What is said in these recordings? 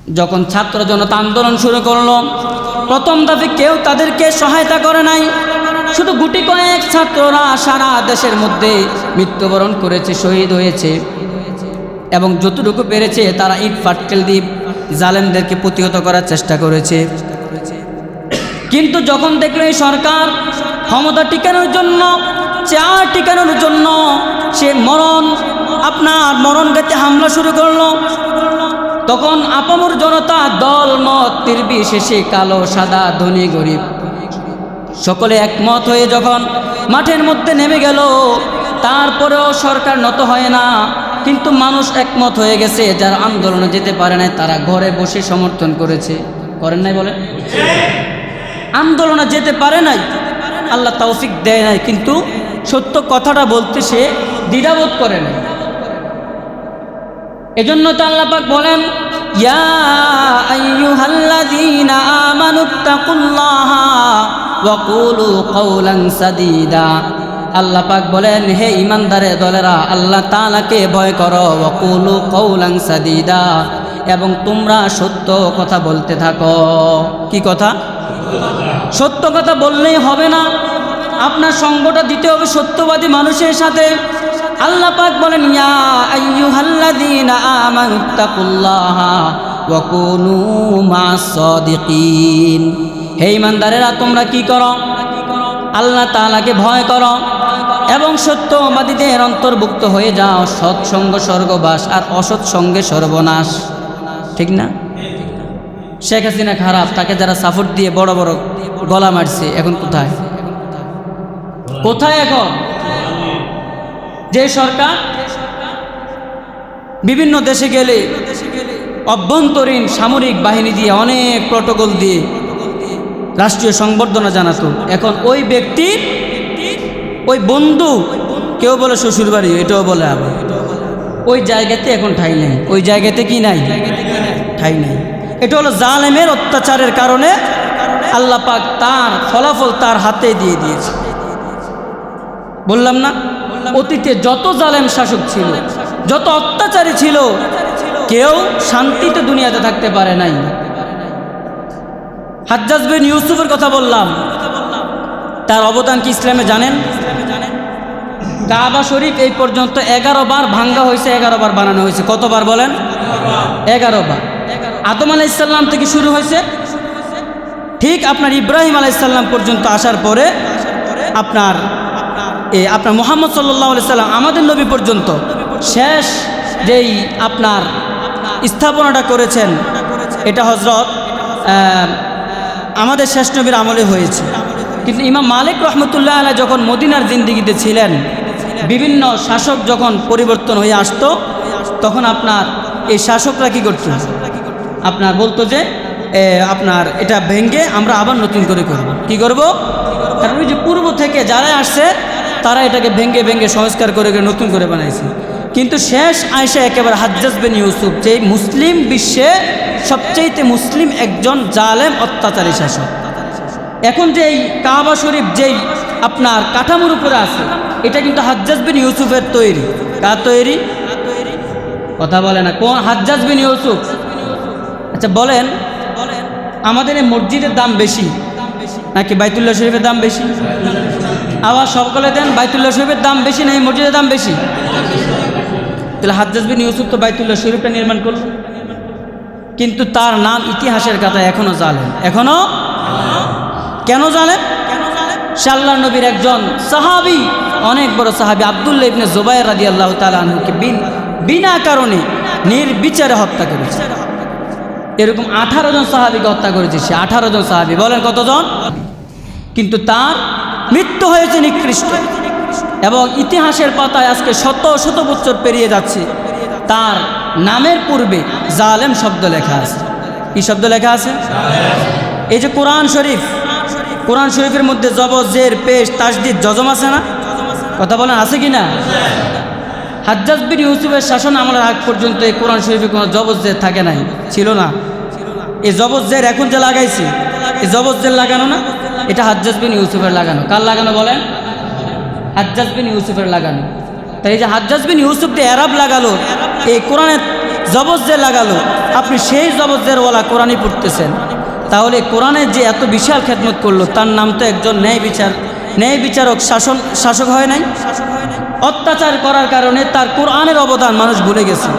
যখন ছাত্র জনতা আন্দোলন শুরু করলো, প্রথম দাবি কেউ তাদেরকে সহায়তা করে নাই। শুধু গুটি কয়েক ছাত্ররা সারা দেশের মধ্যে মৃত্যুবরণ করেছে, শহীদ হয়েছে, এবং যতটুকু পেরেছে তারা ইট পাটকেল দিয়ে জালেমদেরকে প্রতিহত করার চেষ্টা করেছে। কিন্তু যখন দেখলো এই সরকার ক্ষমতা টিকানোর জন্য, চেয়ার টিকানোর জন্য সে মরণ গাতে হামলা শুরু করলো, তখন আপামর জনতা দল মত নির্বিশেষে, কালো সাদা ধনী গরিব সকলে একমত হয়ে যখন মাঠের মধ্যে নেমে গেল, তারপরেও সরকার নত হয় না। কিন্তু মানুষ একমত হয়ে গেছে, যারা আন্দোলনে যেতে পারে নাই তারা ঘরে বসে সমর্থন করেছে। করেন নাই বলে? আন্দোলনে যেতে পারে নাই, আল্লাহ তৌফিক দেয় নাই, কিন্তু সত্য কথাটা বলতে সে দ্বিধাবোধ করে নাই। এজন্য তো আল্লাহ পাক বলেন, ইয়া আইয়ুহাল্লাযীনা আমানুত্তাকুল্লাহা ওয়া কুলু কাওলান সাদীদা। আল্লাহ পাক বলেন, হে ঈমানদারে দলেরা, আল্লাহ তাআলাকে ভয় করো, ওয়া কুলু কাওলান সাদীদা, এবং তোমরা সত্য কথা বলতে থাকো। কি কথা? সত্য কথা বললেই হবে না, আপনার সঙ্গটা দিতে হবে সত্যবাদী মানুষের সাথে। আল্লাহ পাক বলেন, ইয়া আইয়ুহাল্লাযীনা আমানুত্তাকুল্লাহা ওয়া কুনু মা'আস সাদিকিন। হে ঈমানদারেরা, তোমরা কি করো? আল্লাহ তাআলাকে ভয় করো এবং সত্যবাদীদের অন্তর্ভুক্ত হয়ে যাও। সৎসঙ্গ স্বর্গবাস, আর অসৎ সঙ্গে সর্বনাশ। ঠিক না? শেখ হাসিনা খারাপ, তাকে যারা সাপোর্ট দিয়ে বড় বড় গলা মারছে, এখন কোথায়? কোথায় এখন? যে সরকার বিভিন্ন দেশে গেলে অভ্যন্তরীণ সামরিক বাহিনী দিয়ে, অনেক প্রটোকল দিয়ে রাষ্ট্রীয় সংবর্ধনা জানাতো, এখন ওই ব্যক্তির ওই বন্ধু, কেউ বলে শ্বশুরবাড়ি, এটাও বলে আবার, ওই জায়গাতে এখন ঠাই নেই। ওই জায়গাতে কি নাই? ঠাই নাই। এটা হলো জালেমের অত্যাচারের কারণে আল্লাহ পাক তার ফলাফল তার হাতে দিয়ে দিয়েছে। বললাম না, অতীতে যত জালেম শাসক ছিল, যত অত্যাচারী ছিল, কেউ শান্তিতে দুনিয়াতে থাকতে পারে নাই। হাজ্জাজ বিন ইউসুফের কথা বললাম, তার অবদান কি ইসলামে জানেন? কাবা শরীফ এই পর্যন্ত 11 বার ভাঙ্গা হয়েছে, 11 বার বানানো হয়েছে। কতবার বলেন? 11 বার। আদম আলাইহিস সালাম থেকে শুরু হয়েছে, ঠিক আপনার ইব্রাহিম আলাইহিস সালাম পর্যন্ত আসার পরে আপনার মুহাম্মদ সাল্লাল্লাহু আলাইহি সাল্লাম, আমাদের নবী পর্যন্ত শেষ যেই আপনার স্থাপনাটা করেছেন, এটা হযরত আমাদের শেষ নবীর আমলে হয়েছে। কিন্তু ইমাম মালিক রহমতুল্লাহ আলাইহি যখন মদিনার জিন্দিগিতে ছিলেন, বিভিন্ন শাসক যখন পরিবর্তন হয়ে আসতো, তখন আপনার এই শাসকরা কি করত? আপনার বলতো যে আপনার এটা ভেঙে আমরা আবার নতুন করে করব। কি করব? কারণ ওই যে পূর্ব থেকে যারা আসছে তারা এটাকে ভেঙে ভেঙে সংস্কার করে নতুন করে বানাইছে। কিন্তু শেষ আয়সা একেবারে হাজ্জাজ বিন ইউসুফ, যে মুসলিম বিশ্বে সবচেয়ে মুসলিম একজন জালেম অত্যাচারী শাসক। এখন যে এই কাবা শরীফ যেই আপনার কাঠামোর উপরে আছে, এটা কিন্তু হাজ্জাজ বিন ইউসুফের তৈরি। কার তৈরি? কথা বলে না, কোন? হাজ্জাজ বিন ইউসুফ। আচ্ছা বলেন, আমাদের এই মসজিদের দাম বেশি নাকি বাইতুল্লাহ শরীফের দাম বেশি? আবার সকলে দেন, বাইতুল্লাহ শরীফের দাম বেশি না এই মসজিদের দাম বেশি? তাহলে হাজ্জাজ বিন ইউসুফ তো বাইতুল্লাহ শরীফটা নির্মাণ করল, কিন্তু তার নাম ইতিহাসের কথায় এখনো জালেম। এখনো কেন জালেম? সে আল্লাহর নবীর একজন সাহাবী, অনেক বড় সাহাবী আব্দুল্লাহ ইবনে জুবায়ের রাদিয়াল্লাহু তাআলা আনহুকে বিনা কারণে নির্বিচারে হত্যা করেছে। এরকম 18 জন সাহাবীকে হত্যা করেছে সে। 18 জন সাহাবী, বলেন কতজন? কিন্তু তার মৃত্যু হয়েছে নিকৃষ্ট, এবং ইতিহাসের পাতায় আজকে শত শত বছর পেরিয়ে যাচ্ছে, তার নামের পূর্বে জালেম শব্দ লেখা আছে। কি শব্দ লেখা আছে? এই যে কোরআন শরীফ, কোরআন শরীফের মধ্যে জবর, জের, পেশ, তাসদীদ, জজম আছে না? কথা বলেন, আছে কি না? হাজ্জাজ বিন ইউসুফের শাসন আমলের আগ পর্যন্ত এই কোরআন শরীফে কোনো জবর, জের থাকে নাই, ছিল না। এই জবর, জের এখন যে লাগাইছে, এই জবর, জের লাগানো না, এটা হাজ্জাজ বিন ইউসুফের লাগানো। কার লাগানো বলেন? হাজ্জাজ বিন ইউসুফের লাগানো। তাই এই যে হাজ্জাজ বিন ইউসুফ যে এরাব লাগালো, এই কোরআনের জবজ যে লাগালো, আপনি সেই জবজেরওয়ালা কোরআনই পড়তেছেন, তাহলে কোরআনের যে এত বিশাল খেদমত করলো, তার নাম তো একজন ন্যায় বিচারক শাসক হয় নাই। অত্যাচার করার কারণে তার কোরআনের অবদান মানুষ ভুলে গেছে।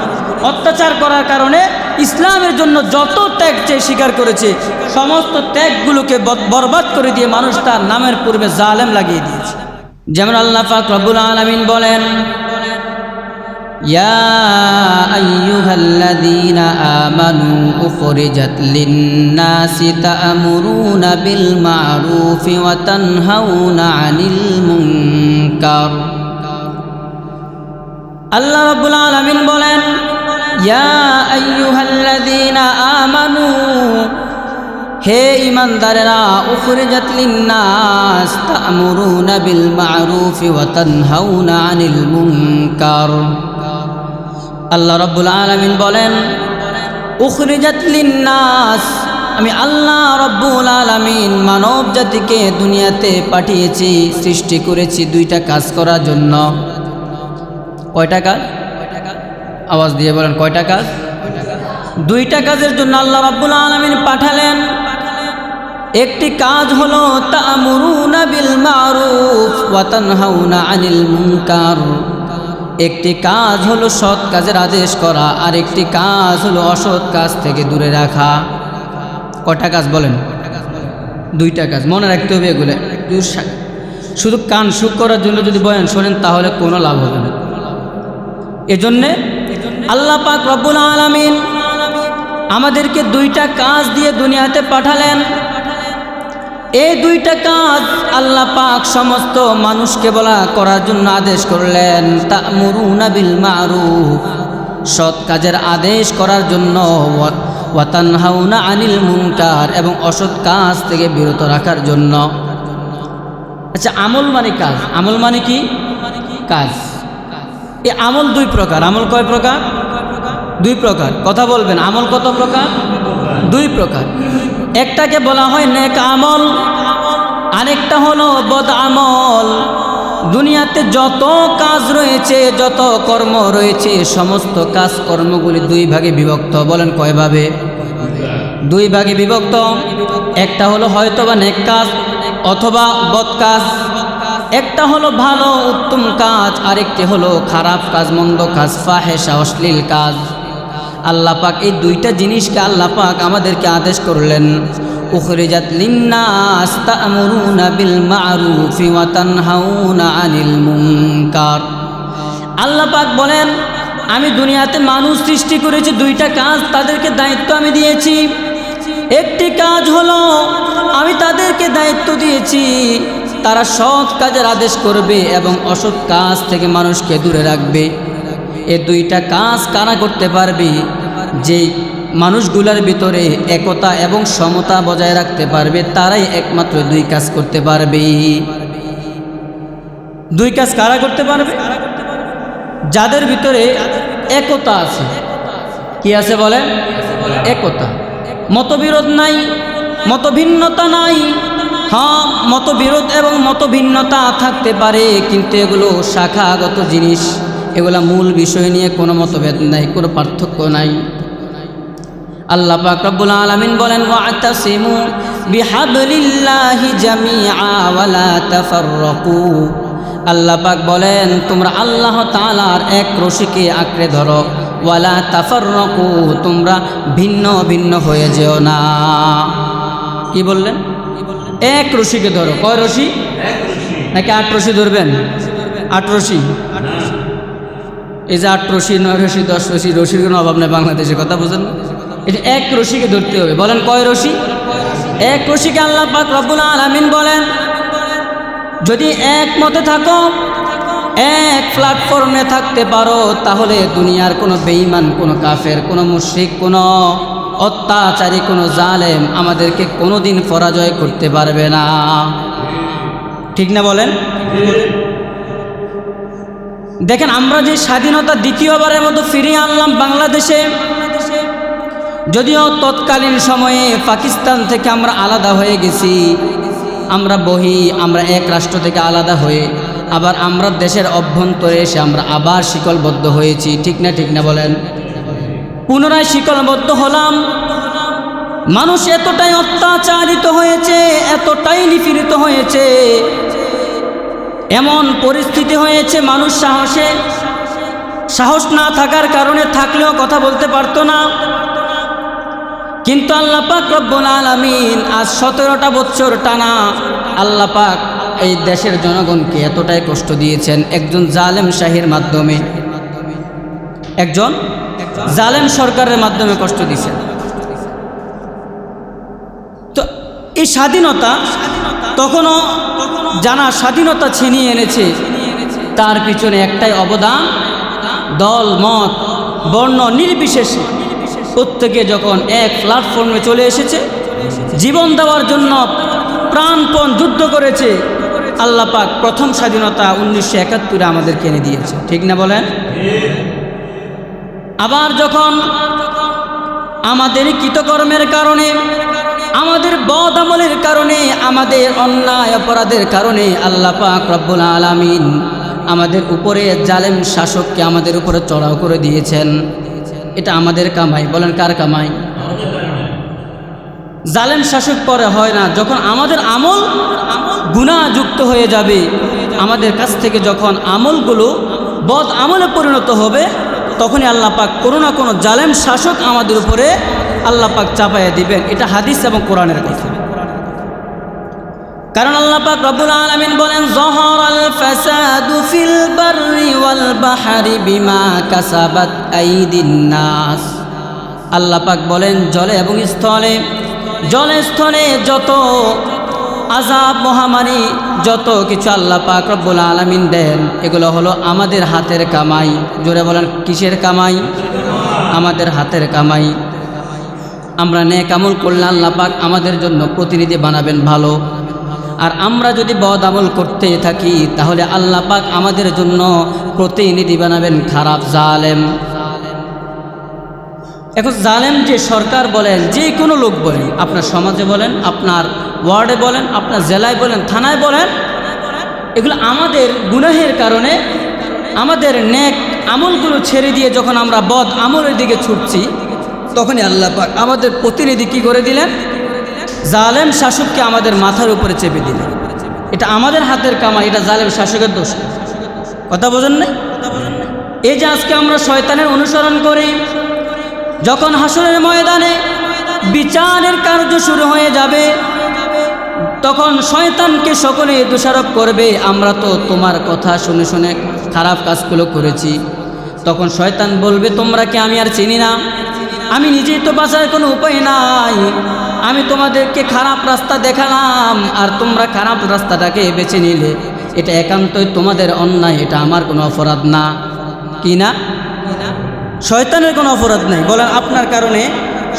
অত্যাচার করার কারণে ইসলামের জন্য যত ত্যাগ চেয়ে স্বীকার করেছে, সমস্ত ত্যাগগুলোকে বরবাদ করে দিয়ে মানুষ তার নামের পূর্বে জালেম লাগিয়ে দিয়েছে। যেমন আল্লাহ পাক রব্বুল আলামিন বলেন, ইয়া আইয়ুহাল্লাযীনা আমানু উখরিজাত লিন-নাসি তা'মুরুনা বিল মা'রুফি ওয়া তানহাউনা আনিল মুনকার। আল্লাহ রাব্বুল আলামিন বলেন, ইয়া আইয়ুহাল্লাযীনা আমানু, হে ঈমানদারেরা, উখরিজাত লিন-নাস তা'মুরুনা বিল মা'রুফি ওয়া তানহাউনা আনিল মুনকার। আল্লাহ রাব্বুল আলামিন বলেন, উখরিজাত লিন-নাস, আমি আল্লাহ রাব্বুল আলামিন মানব জাতিকে দুনিয়াতে পাঠিয়েছি, সৃষ্টি করেছি দুইটা কাজ করার জন্য। কয়টা কাজ? আওয়াজ দিয়ে বলেন, কয়টা কাজ? দুইটা কাজের জন্য আল্লাহ রাব্বুল আলামিন পাঠালেন। একটি কাজ হলো তা'মুরুনা বিল মা'রুফ ওয়া তানহাউনা আনিল মুনকার। একটি কাজ হলো সৎ কাজের আদেশ করা, আর একটি কাজ হলো অসৎ কাজ থেকে দূরে রাখা। কয়টা কাজ বলেন? দুইটা কাজ। মনে রাখতে হবে এগুলো। শুধু কান সুখ করার জন্য যদি বয়ান শোনেন তাহলে কোনো লাভ হবে না। এজন্যে আল্লাহ পাক রব্বুল আলামিন আমাদেরকে দুইটা কাজ দিয়ে দুনিয়াতে পাঠালেন। এই দুইটা কাজ আল্লাহ পাক সমস্ত মানুষকে করার জন্য আদেশ করলেন। তা'মুরুনা বিল মা'রুফ, সৎ কাজের আদেশ করার জন্য, ওয়া তানহাউনা আনিল মুনকার, এবং অসৎ কাজ থেকে বিরত রাখার জন্য। আচ্ছা, আমল মানে কাজ। আমল মানে কি? কাজ। এই আমল দুই প্রকার। আমল কয় প্রকার? দুই প্রকার। কথা বলবেন, আমল কত প্রকার? দুই প্রকার। একটাকে বলা হয় নেক আমল, আরেকটা হলো বদ আমল। দুনিয়াতে যত কাজ রয়েছে, যত কর্ম রয়েছে, সমস্ত কাজ কর্মগুলি দুই ভাগে বিভক্ত। বলেন কয় ভাবে? দুই ভাগে বিভক্ত। একটা হলো হয়তোবা নেক কাজ অথবা বদ কাজ। একটা হলো ভালো উত্তম কাজ, আরেকটি হলো খারাপ কাজ, মন্দ কাজ, ফাহেশা, অশ্লীল কাজ। আল্লাহ পাক এই দুইটা জিনিসকে আল্লাহ পাক আমাদেরকে আদেশ করলেন। উখরিজাত লিন-নাস তা'মুরুনা বিল মা'রুফি ওয়া তানহাউনা আনিল মুনকার। আল্লাহ পাক বলেন, আমি দুনিয়াতে মানুষ সৃষ্টি করেছি, দুইটা কাজ তাদেরকে দায়িত্ব আমি দিয়েছি। একটি কাজ হলো আমি তাদেরকে দায়িত্ব দিয়েছি তারা সৎ কাজের আদেশ করবে এবং অসৎ কাজ থেকে মানুষকে দূরে রাখবে। এই দুইটা কাজ কারা করতে পারবে? যে মানুষগুলোর ভিতরে একতা এবং সমতা বজায় রাখতে পারবে, তারাই একমাত্র দুই কাজ করতে পারবে। দুই কাজ কারা করতে পারবে? যাদের ভিতরে একতা আছে। কি আছে বলেন? একতা। মতবিরোধ নাই, মতভিন্নতা নাই। হ্যাঁ, মতবিরোধ এবং মতভিন্নতা থাকতে পারে, কিন্তু এগুলো শাখাগত জিনিস। এগুলা মূল বিষয় নিয়ে কোনো মতভেদ নাই, কোনো পার্থক্য নাই। আল্লাহ পাক রব্বুল আলামিন বলেন, ওয়া'তাসিমু বিহাবলিল্লাহি জামিআ ওয়া লা তাফাররাকু। আল্লাহ পাক বলেন, তোমরা আল্লাহ তাআলার এক রশিকে আঁকড়ে ধরো, ওয়া লা তাফাররাকু, তোমরা ভিন্ন ভিন্ন হয়ে যেও না। কি বললেন? এক রশিকে ধরো। কয় রশি? নাকি 8 রশি ধরবেন? 8 রশি। এই যে 8 রশি, 9 রশি, 10 রশি, রশির কোনো অভাব নেই বাংলাদেশে। কথা বুঝেন? এটা এক রশিকে ধরতে হবে। বলেন কয় রশি? এক রশিকে আল্লাহ পাক রব্বুল আলামিন বলেন, যদি এক মতে থাকো, এক প্ল্যাটফর্মে থাকতে পারো, তাহলে দুনিয়ার কোনো বেঈমান, কোনো কাফের, কোনো মুশরিক, কোনো অত্যাচারী, কোনো জালেম আমাদেরকে কোনোদিন পরাজয় করতে পারবে না। ঠিক না বলেন? দেখেন, আমরা যে স্বাধীনতা দ্বিতীয়বারের মতো ফিরিয়ে আনলাম বাংলাদেশে, যদিও তৎকালীন সময়ে পাকিস্তান থেকে আমরা আলাদা হয়ে গেছি, আমরা এক রাষ্ট্র থেকে আলাদা হয়ে আবার আমরা দেশের অভ্যন্তরে এসে আমরা আবার শিকলবদ্ধ হয়েছি। ঠিক না? ঠিক না বলেন? পুনরায় শিকলবদ্ধ হলাম। মানুষ এতটাই অত্যাচারিত হয়েছে, এতটাই নিপীড়িত হয়েছে, এমন পরিস্থিতি হয়েছে মানুষ সাহস না থাকার কারণে থাকলেও কথা বলতে পারতো না। কিন্তু আল্লাহ পাক রব্বুল আলামিন আজ 17টা বছর টানা আল্লাহ পাক এই দেশের জনগণকে এতটাই কষ্ট দিয়েছেন একজন জালেম শাহীর মাধ্যমে, একজন জালেম সরকারের মাধ্যমে কষ্ট দিয়েছেন। তো এই স্বাধীনতা তখনও জানা স্বাধীনতা ছিনিয়ে এনেছে, তার পিছনে একটাই অবদান, দল মত বর্ণ নির্বিশেষে প্রত্যেকে যখন এক প্ল্যাটফর্মে চলে এসেছে, জীবন দেওয়ার জন্য প্রাণপণ যুদ্ধ করেছে, আল্লাহ পাক প্রথম স্বাধীনতা 1971 আমাদেরকে এনে দিয়েছে। ঠিক না বলেন? আবার যখন আমাদের কৃতকর্মের কারণে, আমাদের বদ আমলের কারণে, আমাদের অন্যায় অপরাধের কারণে আল্লাহ পাক রব্বুল আলামিন আমাদের উপরে জালেম শাসককে আমাদের উপরে চড়াও করে দিয়েছেন। এটা আমাদের কামাই। বলেন কার কামাই? জালেম শাসক পরে হয় না, যখন আমাদের আমল গুনাহযুক্ত হয়ে যাবে, আমাদের কাছ থেকে যখন আমলগুলো বদ আমলে পরিণত হবে, তখনই আল্লাহ পাক কোনো না কোনো জালেম শাসক আমাদের উপরে আল্লাহ পাক চাপাইয়া দিবেন। এটা হাদিস এবং কোরআনের কথা। কারণ আল্লাহ পাক রব্বুল আলামিন বলেন, যাহারাল ফাসাদু ফিল বাররি ওয়াল বাহরি বিমা কাসাবাত আইদিন নাস। আল্লাহ পাক বলেন, জলে এবং স্থলে, জলে স্থলে যত আযাব মহামারী যত কিছু আল্লাহ পাক রব্বুল আলামিন দেন, এগুলো হলো আমাদের হাতের কামাই। জোরে বলেন, কিসের কামাই? আমাদের হাতের কামাই। আমরা নেক আমল করলে আল্লাহ পাক আমাদের জন্য প্রতিনিধি বানাবেন ভালো, আর আমরা যদি বদ আমল করতে থাকি তাহলে আল্লাহ পাক আমাদের জন্য প্রতিনিধি বানাবেন খারাপ, জালেম। এখন জালেম যে সরকার বলেন, যে কোনো লোক বলেন, আপনার সমাজে বলেন, আপনার ওয়ার্ডে বলেন, আপনার জেলায় বলেন, থানায় বলেন, এগুলো আমাদের গুনাহের কারণে, আমাদের নেক আমলগুলো ছেড়ে দিয়ে যখন আমরা বদ আমলের দিকে ছুটছি, তখনই আল্লাহ পাক আমাদের প্রতিনিধি কী করে দিলেন? জালেম শাসককে আমাদের মাথার উপরে চেপে দিলেন। এটা আমাদের হাতের কামাই, এটা জালেম শাসকের দোষ। কথা বোঝেন না? এই যে আজকে আমরা শয়তানের অনুসরণ করি, যখন হাসরের ময়দানে বিচারের কার্য শুরু হয়ে যাবে, তখন শয়তানকে সকলে দোষারোপ করবে, আমরা তো তোমার কথা শুনে শুনে খারাপ কাজগুলো করেছি। তখন শয়তান বলবে, তোমরা কি আমি আর চিনি না? আমি নিজেই তো বাঁচার কোনো উপায় নাই, আমি তোমাদেরকে খারাপ রাস্তা দেখালাম আর তোমরা খারাপ রাস্তাটাকে বেছে নিলে, এটা একান্তই তোমাদের অন্যায়, এটা আমার কোনো অপরাধ না। কি না? শয়তানের কোনো অপরাধ নাই। বলেন, আপনার কারণে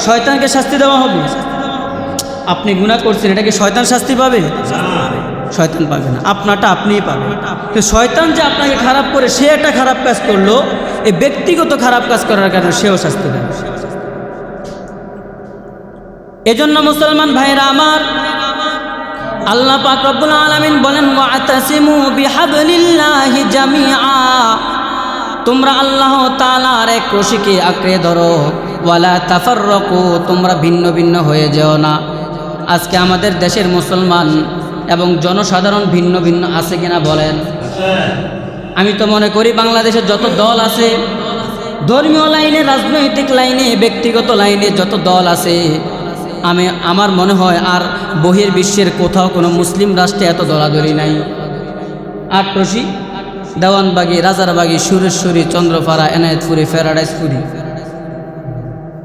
শয়তানকে শাস্তি দেওয়া হবে? আপনি গুনাহ করছেন, এটা কি শয়তান শাস্তি পাবে? শয়তান পাবে না, আপনারটা আপনিই পাবেন। তো শয়তান যে আপনাকে খারাপ করে, সে একটা খারাপ কাজ করলো, এই ব্যক্তিগত খারাপ কাজ করার কারণে সেও শাস্তি পাবে। এজন্য মুসলমান ভাইরা আমার, আল্লাহ পাক রব্বুল আলামিন বলেন, ওয়াতাসিমু বিহাবলিল্লাহি জামিআ, তোমরা আল্লাহ তাআলার এক রশিকে আঁকড়ে ধরো, ওয়ালা তাফাররাকু, তোমরা ভিন্ন ভিন্ন হয়ে যেও না। আজকে আমাদের দেশের মুসলমান এবং জনসাধারণ ভিন্ন ভিন্ন আছে কিনা বলেন? আমি তো মনে করি বাংলাদেশের যত দল আছে, ধর্মীয় লাইনে, রাজনৈতিক লাইনে, ব্যক্তিগত লাইনে যত দল আছে, আমার মনে হয় আর বহির্বিশ্বের কোথাও কোনো মুসলিম রাষ্ট্রে এত দলাদলি নাই। আটরশি, দেওয়ানবাগি, রাজারবাগি, সুরেশ্বরী, চন্দ্রপাড়া, এনায়েতপুরি, প্যারাডাইসপুরি,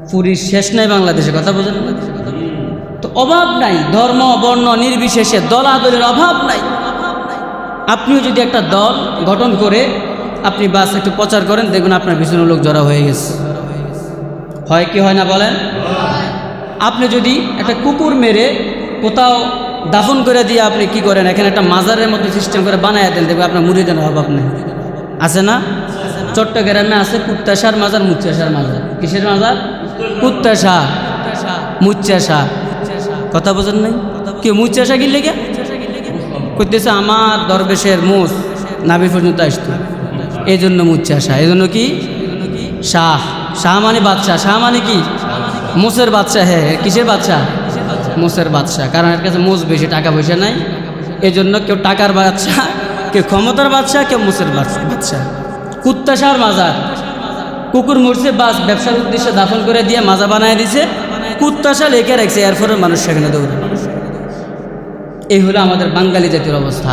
পুরীর শেষ নাই বাংলাদেশে। কথা বোঝেন? তো অভাব নাই, ধর্ম বর্ণ নির্বিশেষে দলাদলির অভাব নাই। আপনিও যদি একটা দল গঠন করে আপনি বাস একটু প্রচার করেন, দেখবেন আপনার পিছনে লোক জড়া হয়ে গেছে। হয় কি হয় না বলেন? আপনি যদি একটা কুকুর মেরে কোথাও দাফন করে দিয়ে আপনি কি করেন, এখানে একটা মাজারের মতো সিস্টেম করে বানায় দেন, দেখবেন আপনার মুরিদের অভাব নেই। আছে না? চট্টগ্রামে আছে কুত্তাশার মাজার, মুচ্চাশার মাজার। কিসের মাজার? কুত্তাশা, মুচ্চাশা। কথা বোঝেন নাই? কেউ মুচ্চাশা কিনলে গে করতেছে, আমার দরবেশের মুস নাভি পর্যন্ত আসতো, এই জন্য মুচ্চাশা। এই জন্য কি শাহ, শাহ মানে বাদশাহ, শাহ মানে কি? মোষের বাদশাহ। হ্যাঁ, কিসের বাদশাহ? মোষের বাদশাহ। কারণ এর কাছে মোষ বেশি, টাকা পয়সা নাই, এজন্য কেউ টাকার বাদশাহ, কেউ ক্ষমতার বাদশাহ, কেউ মোষের বাদশাহ। কুত্তাশার মাজার, কুকুর মরছে, বাস ব্যবসার উদ্দেশ্যে দাফন করে দিয়ে মাজা বানায় দিছে, কুত্তাশা লেখে রাখছে, এরপরে মানুষ সেখানে দৌড়ে। এই হলো আমাদের বাঙালি জাতির অবস্থা।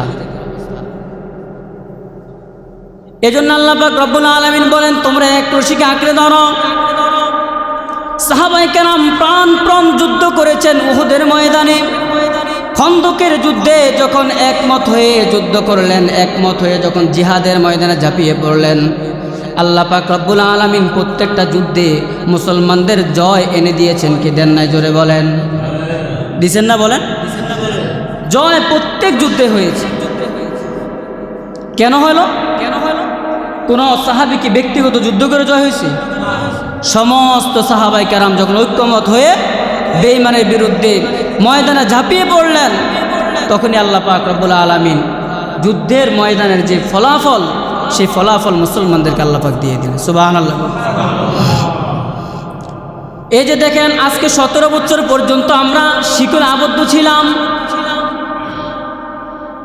এজন্য আল্লাহ পাক রব্বুল আলামিন বলেন, তোমরা এক রশিকে আঁকড়ে ধরো। সাহাবায়ে কেরাম প্রাণ যুদ্ধ করেছেন উহুদের ময়দানে, খন্দকের যুদ্ধে যখন একমত হয়ে যুদ্ধ করলেন, একমত হয়ে যখন জিহাদের ময়দানে ঝাঁপিয়ে পড়লেন, আল্লাহ পাক রব্বুল আলামিন প্রত্যেকটা যুদ্ধে মুসলমানদের জয় এনে দিয়েছেন কি দেন নাই? জোরে বলেন, দিছেন না? বলেন। জয় প্রত্যেক যুদ্ধে হয়েছে। কেন হলো? কোন সাহাবী কি ব্যক্তিগত যুদ্ধ করে জয় হয়েছে? সমস্ত সাহাবায়ে কেরাম যখন ঐক্যমত হয়ে বেঈমানের বিরুদ্ধে ময়দানে ঝাঁপিয়ে পড়লেন, তখনই আল্লাহ পাক রব্বুল আলামিন যুদ্ধের ময়দানের যে ফলাফল, সেই ফলাফল মুসলমানদেরকে আল্লাহ পাক দিয়ে দিলেন। সুবহানাল্লাহ। এই যে দেখেন, আজকে 17 বছর পর্যন্ত আমরা শিকলে আবদ্ধ ছিলাম।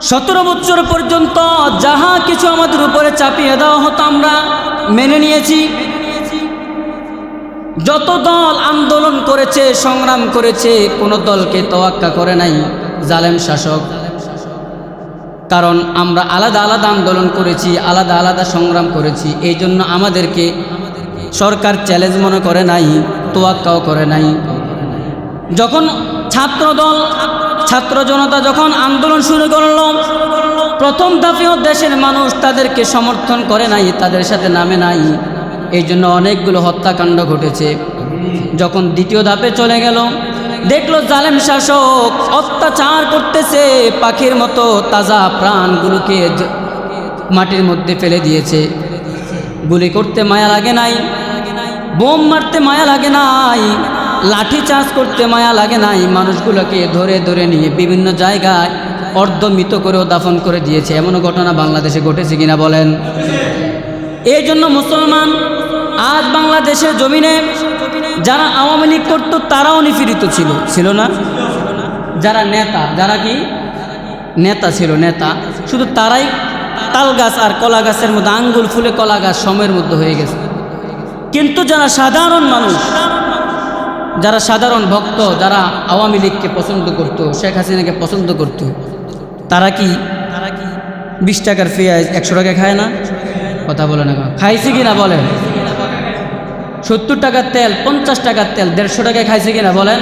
17 বছর পর্যন্ত যাহা কিছু আমাদের উপরে চাপিয়ে দেওয়া হতো আমরা মেনে নিয়েছি। যত দল আন্দোলন করেছে, সংগ্রাম করেছে, কোনো দলকে তোয়াক্কা করে নাই জালেম শাসক। কারণ আমরা আলাদা আলাদা আন্দোলন করেছি, আলাদা আলাদা সংগ্রাম করেছি, এই জন্য আমাদেরকে সরকার চ্যালেঞ্জ মনে করে নাই, তোয়াক্কাও করে নাই। যখন ছাত্রদল, ছাত্র জনতা যখন আন্দোলন শুরু করল, প্রথম ধাপেও দেশের মানুষ তাদেরকে সমর্থন করে নাই, তাদের সাথে নামে নাই, এই জন্য অনেকগুলো হত্যাকাণ্ড ঘটেছে। যখন দ্বিতীয় ধাপে চলে গেল, দেখলো জালেম শাসক অত্যাচার করতেছে, পাখির মতো তাজা প্রাণগুলোকে মাটির মধ্যে ফেলে দিয়েছে। গুলি করতে মায়া লাগে নাই, বোম মারতে মায়া লাগে নাই, লাঠি চার্জ করতে মায়া লাগে নাই, মানুষগুলোকে ধরে ধরে নিয়ে বিভিন্ন জায়গায় অর্ধমৃত করেও দাফন করে দিয়েছে। এমনও ঘটনা বাংলাদেশে ঘটেছে কিনা বলেন? এই জন্য মুসলমান আজ বাংলাদেশের জমিনে যারা আওয়ামী লীগ করত তারাও নিপীড়িত ছিল না? যারা নেতা, যারা কি নেতা ছিল, নেতা, শুধু তারাই তাল গাছ আর কলা গাছের মধ্যে আঙ্গুল ফুলে কলা গাছ সময়ের মধ্যে হয়ে গেছে। কিন্তু যারা সাধারণ মানুষ, যারা সাধারণ ভক্ত, যারা আওয়ামী লীগকে পছন্দ করত, শেখ হাসিনাকে পছন্দ করত, তারা কি 20 টাকার পেঁয়াজ 100 টাকা খায় না? কথা বলে না, খাইছে কিনা বলেন? 70 টাকার তেল 50 টাকার তেল 150 টাকায় খাইছে কিনা বলেন?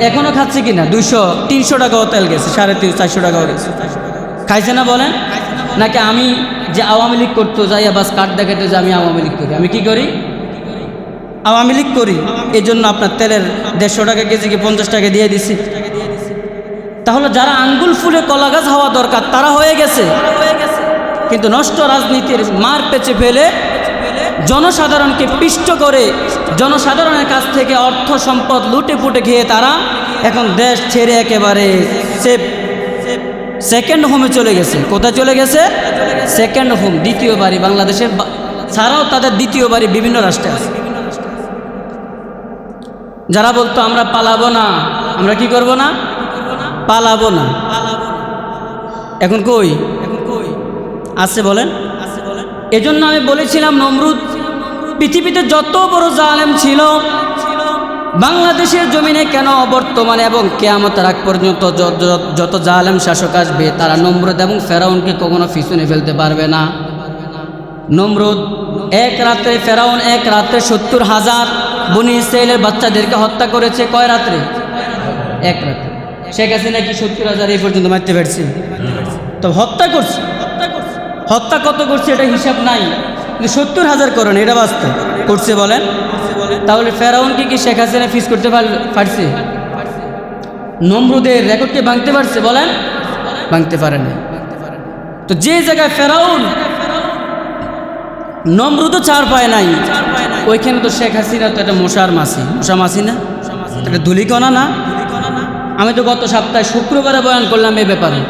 এখনও খাচ্ছে কিনা? 200-300 টাকাও তেল গেছে, 350-400 টাকাও গেছে, খাইছে না বলেন? নাকি আমি যে আওয়ামী লীগ করতো যাইয়া বাস কার্ড দেখাতে যে আমি আওয়ামী লীগ করি? আমি কি করি? আওয়ামী লীগ করি, এই জন্য আপনার তেলের 150 টাকা কেজি কি 50 টাকা দিয়ে দিছি। তাহলে যারা আঙ্গুল ফুলে কলা গাছ হওয়া দরকার তারা হয়ে গেছে, কিন্তু নষ্ট রাজনীতির মার পেঁচে ফেলে জনসাধারণকে পিষ্ট করে জনসাধারণের কাছ থেকে অর্থ সম্পদ লুটে পুটে খেয়ে তারা এখন দেশ ছেড়ে একেবারে সেকেন্ড হোমে চলে গেছে। কোথায় চলে গেছে? সেকেন্ড হোম, দ্বিতীয় বাড়ি। বাংলাদেশের ছাড়াও তাদের দ্বিতীয় বাড়ি বিভিন্ন রাষ্ট্রে আছে। যারা বলতো আমরা পালাবো না, আমরা কি করব না? পালাবো না, এখন কই আছে বলেন? এজন্য আমি বলেছিলাম, নমরুদ পৃথিবীতে যত বড় জালেম ছিল, বাংলাদেশের জমিনে কেন বর্তমানে এবং কিয়ামতের আগ পর্যন্ত যত জালেম শাসক আসবে, তারা নমরুদ এবং ফেরাউনকে কখনো পিছনে ফেলতে পারবে না। নমরুদ এক রাত্রে, ফেরাউন এক রাত্রে 70,000 বনি ইসরাইলের বাচ্চাদেরকে হত্যা করেছে। কয় রাত্রে? এক রাত্রে। শেখ হাসিনা কি 70,000 এই পর্যন্ত মারতে পারছে? তো হত্যা করছে। হত্যা কত করছে এটা হিসাব নাই, কিন্তু 70,000 করেন, এটা বাস্তব করছে বলেন। তাহলে ফেরাউনকে কি শেখ হাসিনা ফিস করতে পারছে? নমরুদের রেকর্ডকে ভাঙতে পারছে বলেন? ভাঙতে পারে না। তো যে জায়গায় ফেরাউন নমরুদও ছাড় পায় নাই, ওইখানে তো শেখ হাসিনা তো একটা মশার মাসি, মশা মাসি না, একটা ধুলিকণা না। আমি তো গত সপ্তাহে শুক্রবারে বয়ান করলাম এই ব্যাপারে।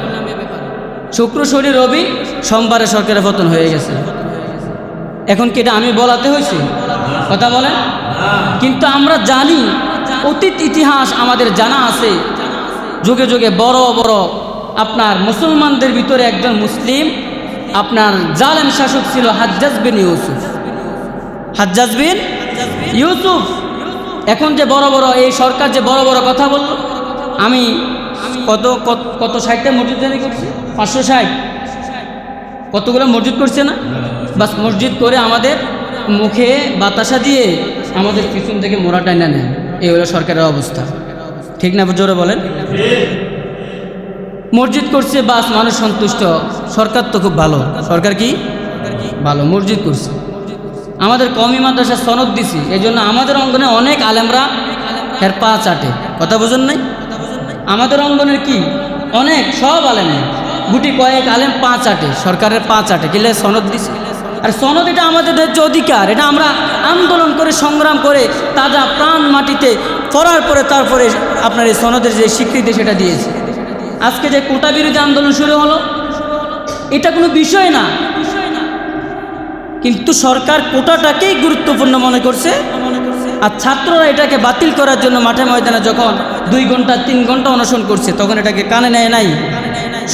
শুক্র, শনি, রবি, সোমবারে সরকারের পতন হয়ে গেছে। এখন কি এটা আমি বলাতে হয়েছে? কথা বলেন। কিন্তু আমরা জানি, অতীত ইতিহাস আমাদের জানা আছে, যুগে যুগে বড় বড় আপনার মুসলমানদের ভিতরে একজন মুসলিম আপনার জালেম শাসক ছিল হাজ্জাজ বিন ইউসুফ। হাজ্জাজ বিন ইউসুফ। এখন যে বড় বড় এই সরকার যে বড় বড় কথা বলল, আমি কত কত 60টা মসজিদ জানি করছি, 560 কতগুলো মসজিদ করছে না? বাস মসজিদ করে আমাদের মুখে বাতাসা দিয়ে আমাদের পিছন থেকে মোড়া টাইনা নেন। এই হলো সরকারের অবস্থা, ঠিক না? জোরে বলেন। মসজিদ করছে, বাস মানুষ সন্তুষ্ট, সরকার তো খুব ভালো। সরকার কি ভালো? মসজিদ করছে। আমাদের কওমি মাদ্রাসা সনদ দিছি, এই জন্য আমাদের অঙ্গনে অনেক আলেমরা এর পা চাটে। কথা বোঝেন নাই? আমাদের অঙ্গনের কি অনেক সব আলেম গুটি কয়েক আলেম পা চাটে, সরকারের পা চাটে, কিলে সনদ দিছে। আর সনদ এটা আমাদের যে অধিকার, এটা আমরা আন্দোলন করে সংগ্রাম করে তাজা প্রাণ মাটিতে পড়ার পরে তারপরে আপনার এই সনদের যে স্বীকৃতি সেটা দিয়েছে। আজকে যে কোটা বিরোধী আন্দোলন শুরু হলো, এটা কোনো বিষয় না, কিন্তু সরকার কোটাটাকেই গুরুত্বপূর্ণ মনে করছে। আর ছাত্ররা এটাকে বাতিল করার জন্য মাঠে ময়দানে যখন 2 ঘন্টা 3 ঘন্টা অনশন করছে, তখন এটাকে কানে নেয় নাই,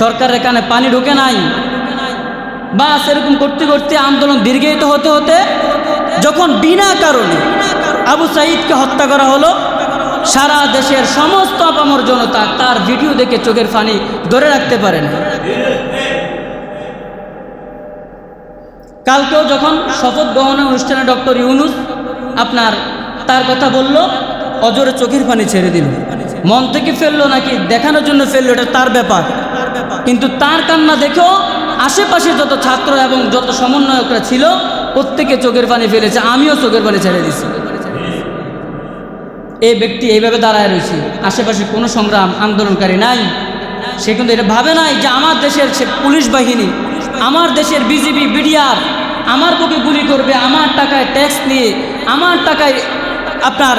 সরকারের কানে পানি ঢোকে নাই। বাস এরকম করতে করতে আন্দোলন দীর্ঘায়িত হতে হতে যখন বিনা কারণে আবু সাঈদকে হত্যা করা হলো, সারা দেশের সমস্ত আপামর জনতা তার ভিডিও দেখে চোখের পানি ধরে রাখতে পারে না। কালকেও যখন শপথ গ্রহণের অনুষ্ঠানে ডক্টর ইউনূস আপনার তার কথা বলল, অজরে চোখের পানি ছেড়ে দিল। মন থেকে ফেললো নাকি দেখানোর জন্য ফেললো, এটা তার ব্যাপার। কিন্তু তার কান্না দেখেও আশেপাশে যত ছাত্র এবং যত সমন্বয়করা ছিল প্রত্যেকে চোখের পানি ফেলেছে, আমিও চোখের পানি ছেড়ে দিছি। এই ব্যক্তি এইভাবে দাঁড়ায় রয়েছে, আশেপাশে কোনো সংগ্রাম আন্দোলনকারী নাই। সে কিন্তু এটা ভাবে নাই যে আমার দেশের পুলিশ বাহিনী, আমার দেশের বিজিবি বিডিআর আমার বুকে গুলি করবে, আমার টাকায় ট্যাক্স নিয়ে, আমার টাকায় আপনার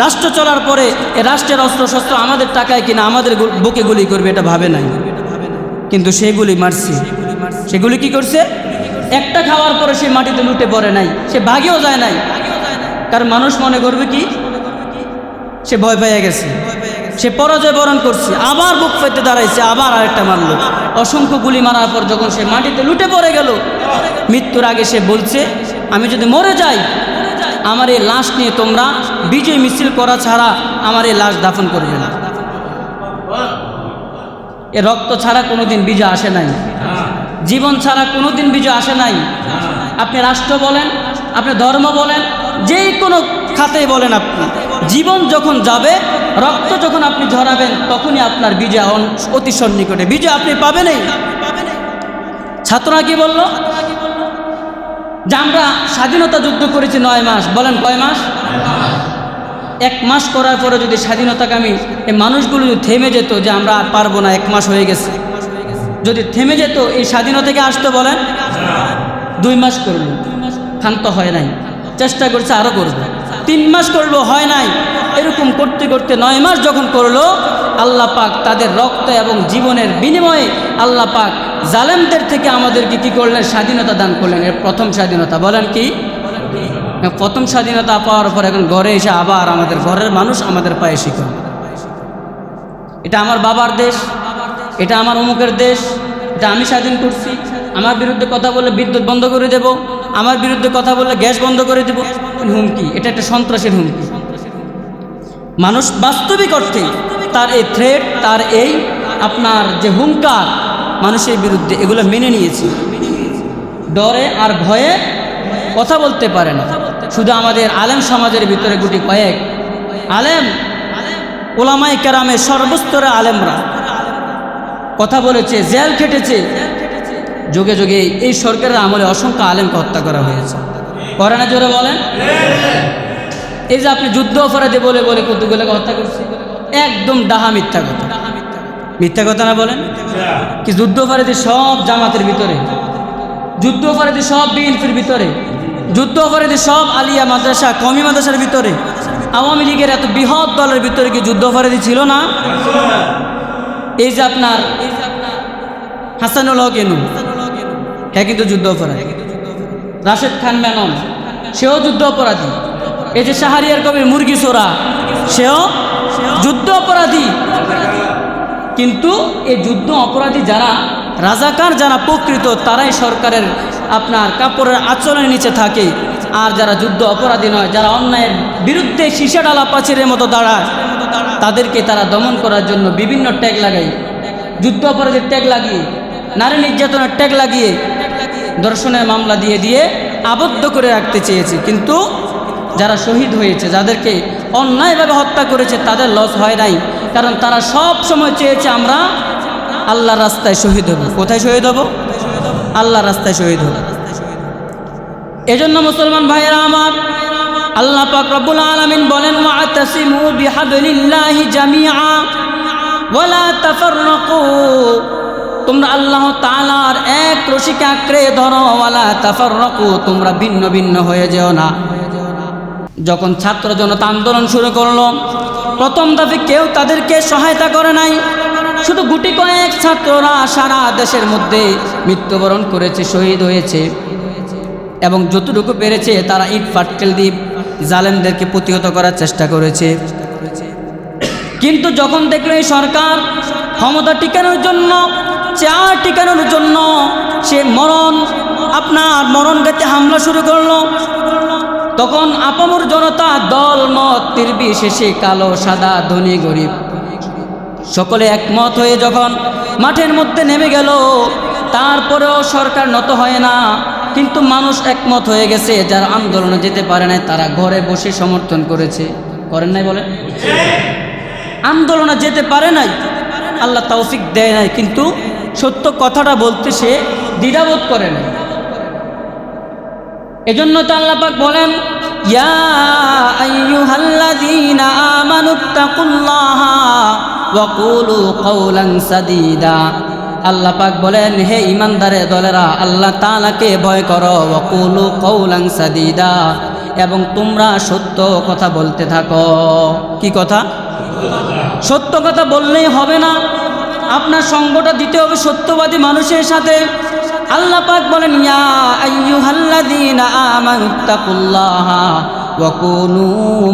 রাষ্ট্র চলার পরে এ রাষ্ট্রের অস্ত্রশস্ত্র আমাদের টাকায় কিনা আমাদের বুকে গুলি করবে, এটা ভাবে নাই। কিন্তু সেগুলি মারছে, সেগুলি কি করছে? একটা খাওয়ার পরে সে মাটিতে লুটে পড়ে নাই, সে ভাগেও যায় নাই। কারণ মানুষ মনে করবে কি সে ভয় পেয়ে গেছে, সে পরাজয় বরণ করছে, আবার বুক পেতে দাঁড়াইছে, আবার আরেকটা মারল। অসংখ্য গুলি মারার পর যখন সে মাটিতে লুটে পড়ে গেল, মৃত্যুর আগে সে বলছে, আমি যদি মরে যাই আমার এই লাশ নিয়ে তোমরা বিজয় মিছিল করা ছাড়া আমার এই লাশ দাফন করবে না। এ রক্ত ছাড়া কোনোদিন বিজয় আসে নাই, জীবন ছাড়া কোনোদিন বিজয় আসে নাই। আপনি রাষ্ট্র বলেন, আপনি ধর্ম বলেন, যে কোনো খাতেই বলেন, আপনি জীবন যখন যাবে, রক্ত যখন আপনি ঝরাবেন, তখনই আপনার বিজয় অতি সন্নিকটে, বিজয় আপনি পাবেনই। ছাত্ররা কি বলল? যে আমরা স্বাধীনতা যুদ্ধ করেছি 9 মাস। বলেন কয় মাস? 1 মাস করার পরে যদি স্বাধীনতাকামী এই মানুষগুলো যদি থেমে যেত যে আমরা আর পারবো না, 1 মাস হয়ে গেছে, যদি থেমে যেত এই স্বাধীনতাকে আসতো, বলেন 2 মাস করলো, ক্ষান্ত হয় নাই, চেষ্টা করছে আরও করবো, 3 মাস করলো, হয় নাই। এরকম করতে করতে 9 মাস যখন করলো, আল্লাহ পাক তাদের রক্ত এবং জীবনের বিনিময়ে আল্লাহ পাক জালেমদের থেকে আমাদেরকে কি করলেন? স্বাধীনতা দান করলেন। এর প্রথম স্বাধীনতা। বলেন কি? প্রথম স্বাধীনতা পাওয়ার পর এখন ঘরে এসে আবার আমাদের ঘরের মানুষ আমাদের পায়ে শিখল, এটা আমার বাবার দেশ, এটা আমার অমুকের দেশ, এটা আমি স্বাধীন করছি। আমার বিরুদ্ধে কথা বললে বিদ্যুৎ বন্ধ করে দেব, আমার বিরুদ্ধে কথা বললে গ্যাস বন্ধ করে দেব। হুমকি, এটা একটা সন্ত্রাসের হুমকি। মানুষ বাস্তবিক অর্থে তার এই থ্রেট, তার এই আপনার যে হুঙ্কার মানুষের বিরুদ্ধে, এগুলো মেনে নিয়েছে। ডরে আর ভয়ে কথা বলতে পারে না। শুধু আমাদের আলেম সমাজের ভিতরে গুটি কয়েক আলেম, ওলামায়ে কেরামের সর্বস্তরের আলেমরা কথা বলেছে, জেল খেটেছে। যুগে যুগে এই সরকারের আমলে অসংখ্য আলেমকে হত্যা করা হয়েছে। করে না? জোরে বলেন। এই যে আপনি যুদ্ধ অপরাধী বলে বলে কতগুলোকে হত্যা করছে, একদম ডাহা মিথ্যা কথা। মিথ্যা কথা না বলেন কি? যুদ্ধ অপরাধী সব জামাতের ভিতরে, যুদ্ধ অপরাধী সব বিএনপির ভিতরে, যুদ্ধ অপরাধী সব আলিয়া মাদ্রাসা, কওমি মাদ্রাসার ভিতরে। আওয়ামী লীগের এত বৃহৎ দলের ভিতরে কি যুদ্ধ অপরাধী ছিল না? এই যে আপনার হাসানুল হক এনু, হ্যাঁ কিন্তু যুদ্ধ অপরাধী। রাশেদ খান মেনন, সেও যুদ্ধ অপরাধী। এই যে শাহরিয়ার কবির মুরগি চোরা, সেও যুদ্ধ অপরাধী। কিন্তু এই যুদ্ধ অপরাধী যারা রাজাকার, যারা প্রকৃত, তারাই সরকারের আপনার কাপড়ের আঁচলের নিচে থাকে। আর যারা যুদ্ধ অপরাধী নয়, যারা অন্যায়ের বিরুদ্ধে সীসা ডালা পাচিরের মতো দাঁড়ায়, তাদেরকে তারা দমন করার জন্য বিভিন্ন ট্যাগ লাগায়। যুদ্ধ অপরাধের ট্যাগ লাগিয়ে, নারী নির্যাতনের ট্যাগ লাগিয়ে, ধর্ষণের মামলা দিয়ে দিয়ে আবদ্ধ করে রাখতে চেয়েছে। কিন্তু যারা শহীদ হয়েছে, যাদেরকে অন্যায়ভাবে হত্যা করেছে, তাদের লস হয় নাই। কারণ তারা সব সময় চেয়েছে আমরা আল্লাহর রাস্তায় শহীদ হব। কোথায় শহীদ হব? আল্লাহর রাস্তায় শহীদ হব। এজন্য মুসলমান ভাইয়েরা আমার, আল্লাহ পাক রব্বুল আলামিন বলেন, ওয়াতাসিমু বিহাবলিল্লাহি জামিআ ওয়ালা তাফাররাকু, তোমরা আল্লাহ তাআলার এক রশিকে আঁকড়ে ধরো, ওয়ালা তাফাররাকু, তোমরা ভিন্ন ভিন্ন হয়ে যেও না। যখন ছাত্র জনতা আন্দোলন শুরু করলো, প্রথম দাবি কেউ তাদেরকে সহায়তা করে নাই। শুধু গুটি কয়েক ছাত্ররা সারা দেশের মধ্যে মৃত্যুবরণ করেছে, শহীদ হয়েছে, এবং যতটুকু পেরেছে তারা ইট পাটকেল দিয়ে জালেমদেরকে প্রতিহত করার চেষ্টা করেছে। কিন্তু যখন দেখলো এই সরকার ক্ষমতা টিকানোর জন্য, চেয়ার টিকানোর জন্য সে মরণ গাতে হামলা শুরু করলো, তখন আপামর জনতা, দল মত নির্বিশেষে, কালো সাদা ধনী গরিব সকলে একমত হয়ে যখন মাঠের মধ্যে নেমে গেল, তারপরেও সরকার নত হয় না। কিন্তু মানুষ একমত হয়ে গেছে। যারা আন্দোলনে যেতে পারে নাই তারা ঘরে বসে সমর্থন করেছে। করেন নাই বলে? আন্দোলনে যেতে পারে নাই, আল্লাহ তৌফিক দেয় নাই, কিন্তু সত্য কথাটা বলতে সে দ্বিধাবোধ করে না। এজন্য তো আল্লাহ পাক বলেন, ইয়া আইয়ুহাল্লাযীনা আমানুত্তাকুল্লাহা ওয়া কুলু কাওলান সাদীদা। আল্লাহ পাক বলেন, হে ঈমানদারে দলেরা, আল্লাহ তাআলাকে ভয় করো, ওয়া কুলু কাওলান সাদীদা, এবং তোমরা সত্য কথা বলতে থাকো। কি কথা? সত্য কথা বললেই হবে না, আপনার সঙ্গটা দিতে হবে সত্যবাদী মানুষের সাথে। আল্লাহ পাক বলেন, ইয়া আইয়ুহাল্লাযীনা আমানুত্তাকুল্লাহা ওয়া কুনু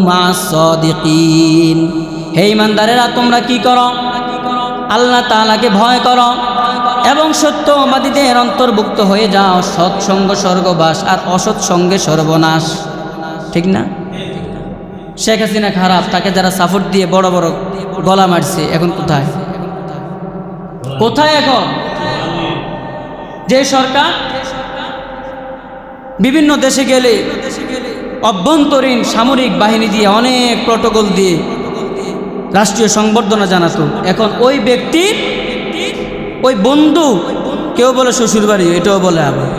মা'আস সাদিকিন। হে ঈমানদারেরা, তোমরা কি করো? আল্লাহ তাআলাকে ভয় করো এবং সত্যবাদীদের অন্তর্ভুক্ত হয়ে যাও। সৎসঙ্গ স্বর্গবাস, আর অসৎ সঙ্গে সর্বনাশ। ঠিক না? শেখ হাসিনা খারাপ, তাকে যারা সাপোর্ট দিয়ে বড় বড় গলা মারছে, এখন কোথায়? কোথায় এখন? যে সরকার বিভিন্ন দেশে গেলে অভ্যন্তরীণ সামরিক বাহিনী দিয়ে, অনেক প্রটোকল দিয়ে রাষ্ট্রীয় সংবর্ধনা জানাতো, এখন ওই ব্যক্তির ওই বন্ধু, কেউ বলে শ্বশুরবাড়ি, এটাও বলে আবার,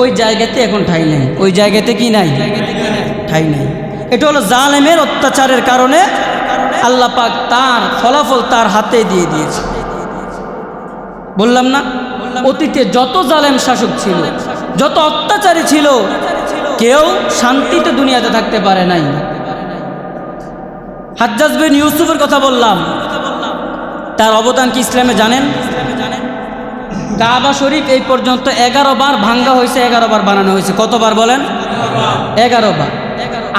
ওই জায়গাতে এখন ঠাই নেই। ওই জায়গাতে কি নাই? ঠাই নাই। এটা হলো জালেমের অত্যাচারের কারণে আল্লাহ পাক তার ফলাফল তার হাতে দিয়ে দিয়েছে। বললাম না, অতীতে যত জালেম শাসক ছিল, যত অত্যাচারী ছিল, কেউ শান্তিতে দুনিয়াতে থাকতে পারে নাই। হাজ্জাজ বিন ইউসুফের কথা বললাম, তার অবদান কি ইসলামে জানেন? কাবা শরীফ এই পর্যন্ত 11 বার ভাঙ্গা হয়েছে, 11 বার বানানো হয়েছে। কতবার বলেন? 11 বার।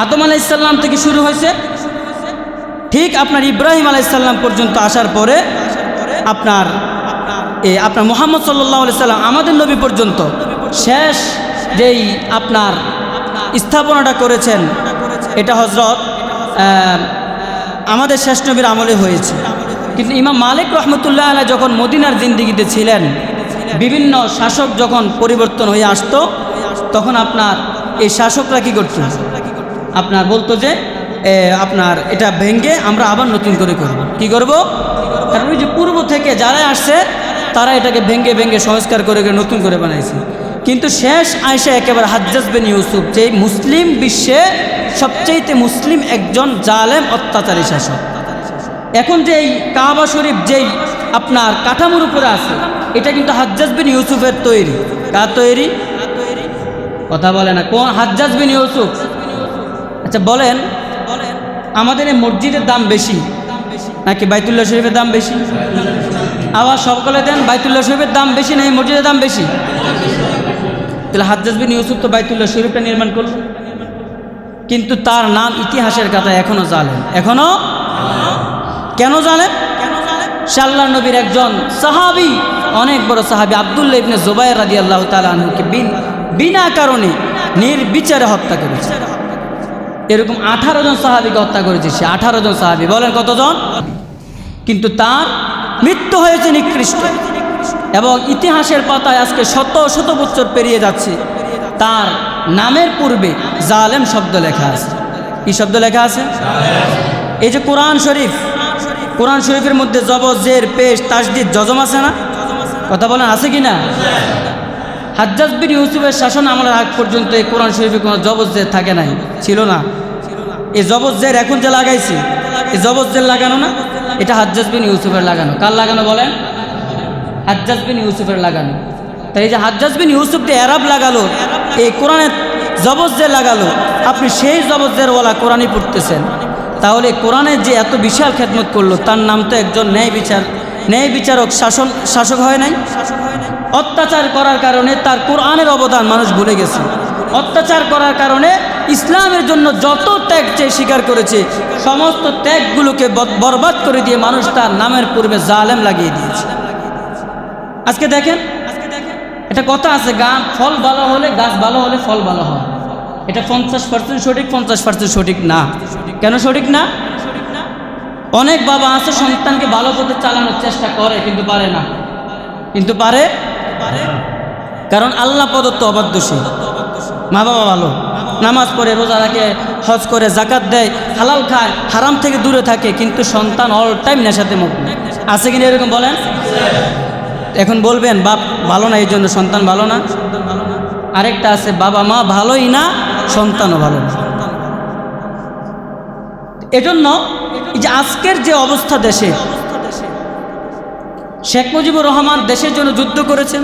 আদম আলাইহিস সালাম থেকে শুরু হয়েছে, ঠিক আপনার ইব্রাহিম আলাইহিস সালাম পর্যন্ত আসার পরে আপনার মুহাম্মদ সাল্লাল্লাহু আলাইহি সাল্লাম, আমাদের নবী পর্যন্ত শেষ যেই আপনার স্থাপনাটা করেছেন, এটা হযরত আমাদের শেষ নবীর আমলে হয়েছে। কিন্তু ইমাম মালিক রহমতুল্লাহ আলাইহি যখন মদিনার জিন্দিগিতে ছিলেন, বিভিন্ন শাসক যখন পরিবর্তন হয়ে আসতো, তখন আপনার এই শাসকরা কি করত? আপনার বলতো যে আপনার এটা ভেঙে আমরা আবার নতুন করে করব। কি করব? কারণ ওই যে পূর্ব থেকে যারা আসছে তারা এটাকে ভেঙে ভেঙে সংস্কার করে নতুন করে বানাইছে। কিন্তু শেষ আয়সা একেবারে হাজ্জাজ বিন ইউসুফ, যে মুসলিম বিশ্বে সবচেয়ে মুসলিম একজন জালেম অত্যাচারী শাসক। এখন যে এই কাবা শরীফ যেই আপনার কাঠামোর উপরে আছে, এটা কিন্তু হাজ্জাজ বিন ইউসুফের তৈরি। কার তৈরি? কথা বলে না, কোন? হাজ্জাজ বিন ইউসুফ। আচ্ছা বলেন, আমাদের এই মসজিদের দাম বেশি নাকি বাইতুল্লাহ শরীফের দাম বেশি? আবার সকলে দেন, বাইতুল্লাহ শরীফের দাম বেশি না এই মসজিদের দাম বেশি? তাহলে হাজ্জাজ বিন ইউসুফ তো বাইতুল্লাহ শরীফটা নির্মাণ করল। কিন্তু তার নাম ইতিহাসের খাতায় এখনো জালেম। এখনো কেন জালেম? সে আল্লাহর নবীর একজন সাহাবী, অনেক বড় সাহাবী আব্দুল্লাহ ইবনে জুবাইর রাদিয়াল্লাহু তাআলা আনহুকে বিনা কারণে নির্বিচারে হত্যা করেছে। এরকম 18 জন সাহাবীকে হত্যা করেছে সে। 18 জন সাহাবী, বলেন কতজন? কিন্তু তার মৃত্যু হয়েছে নিকৃষ্ট, এবং ইতিহাসের পাতায় আজকে শত শত বছর পেরিয়ে যাচ্ছে, তার নামের পূর্বে জালেম শব্দ লেখা আছে। কি শব্দ লেখা আছে? এই যে কোরআন শরীফ, কোরআন শরীফের মধ্যে জবর, জের, পেশ, তাসদীদ, জজম আছে না? কথা বলেন আছে কি না? হাজ্জাজ বিন ইউসুফের শাসন আমলের আগ পর্যন্ত এই কোরআন শরীফে কোনো জবর, জের থাকে নাই, ছিল না। এই জবর, জের এখন যে লাগাইছে, এই জবর, জের লাগানো না, এটা হাজ্জাজ বিন ইউসুফের লাগানো। কার লাগানো বলেন? হাজ্জাজ বিন ইউসুফের লাগানো। তাই এই যে হাজ্জাজ বিন ইউসুফ যে এরাব লাগালো, এই কোরআনের জবর, জের লাগালো, আপনি সেই জবর, জের ওয়ালা কোরআনই পড়তেছেন, তাহলে কোরআনের যে এত বিশাল খেদমত করলো, তার নাম তো একজন ন্যায় বিচারক, শাসক হয় নাই? অত্যাচার করার কারণে তার কোরআনের অবদান মানুষ ভুলে গেছে। অত্যাচার করার কারণে ইসলামের জন্য যত ত্যাগ চেয়ে স্বীকার করেছে, সমস্ত ত্যাগগুলোকে বরবাদ করে দিয়ে মানুষ তার নামের পূর্বে জালেম লাগিয়ে দিয়েছে। আজকে দেখেন, এটা কথা আছে, ফল ভালো হলে, গাছ ভালো হলে ফল ভালো হয়। এটা 50% সঠিক, 50% সঠিক না। কেন সঠিক না? অনেক বাবা আছে সন্তানকে ভালো পথে চালানোর চেষ্টা করে, কিন্তু পারে না। কিন্তু পারে কারণ আল্লাহ প্রদত্ত অবাধ্যশীল। মা বাবা ভালো, নামাজ পড়ে, রোজা রাখে, হজ করে, জাকাত দেয়, হালাল খায়, হারাম থেকে দূরে থাকে, কিন্তু সন্তান অল টাইম নেশাতে মগ্ন। আছে কিনা এরকম বলেন? এখন বলবেন বাপ ভালো না, এই জন্য সন্তান ভালো না। আরেকটা আছে, বাবা মা ভালোই না, সন্তানও ভালো না। এজন্য এই যে আজকের যে অবস্থা দেশে, শেখ মুজিবুর রহমান দেশের জন্য যুদ্ধ করেছেন,